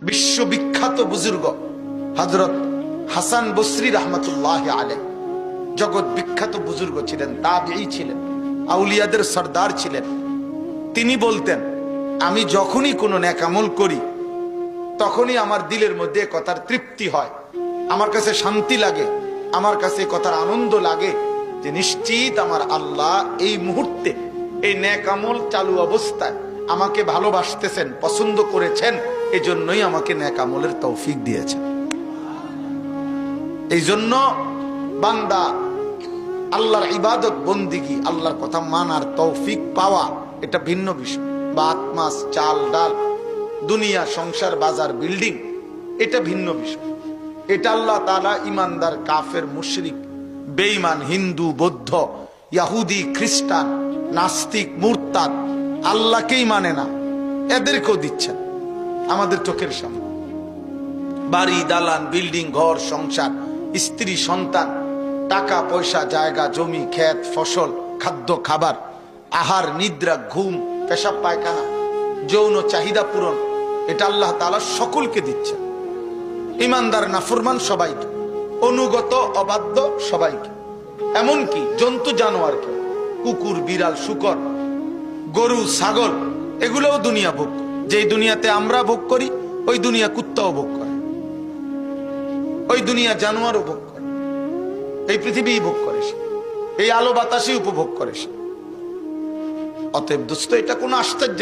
বিশ্ববিখ্যাত বুজুর্গ হযরত হাসান বসরি রাহমাতুল্লাহ আলাইহি জগৎ বিখ্যাত বুজুর্গ ছিলেন, তাবিঈ ছিলেন, আউলিয়াদের সরদার ছিলেন। তিনি বলতেন, আমি যখনই কোনো নেক আমল করি তখনই আমার দিলের মধ্যে কথার তৃপ্তি হয়, আমার কাছে শান্তি লাগে, আমার কাছে কথার আনন্দ লাগে যে নিশ্চিত আমার আল্লাহ এই মুহূর্তে এই নেক আমল চালু অবস্থায় আমাকে ভালোবাসতেছেন, পছন্দ করেছেন, এই জন্যই আমাকে নেক আমলের তৌফিক দিয়েছেন। এই জন্য বান্দা আল্লাহর ইবাদত বন্দিগি, আল্লাহর কথা মানার তৌফিক পাওয়া এটা ভিন্ন বিষয়। ভাত মাছ চাল ডাল, দুনিয়া সংসার বাজার বিল্ডিং, এটা ভিন্ন বিষয়। এটা আল্লাহ তাআলা ইমানদার কাফের মুশরিক বেঈমান হিন্দু বৌদ্ধ ইহুদি খ্রিস্টান নাস্তিক মুরতাদ আল্লাহকেই মানে না এদেরকেও দিচ্ছেন আমাদের চোখের সামনে। বাড়ি দালান বিল্ডিং ঘর সংসার স্ত্রী সন্তান টাকা পয়সা জায়গা জমি ক্ষেত ফসল খাদ্য খাবার আহার নিদ্রা ঘুম পেশাব পায়খানা যৌন চাহিদা পূরণ, এটা আল্লাহ তাআলা সকলকে দিচ্ছেন। ইমানদার নাফরমান সবাইকে, অনুগত অবাধ্য সবাইকে, এমনকি জন্তু জানোয়ারকে, কুকুর বিড়াল শুকর গরু ছাগল এগুলোও দুনিয়া ভোগ করে। যেই দুনিয়াতে আমরা ভোগ করি ওই দুনিয়া কুত্তাও ভোগ করে, ওই দুনিয়া জানোয়ারও ভোগ করে, এই পৃথিবী ভোগ করে সে, এই আলো বাতাসই উপভোগ করে সে। অতএব দোস্ত, এটা কোনো আশ্চর্য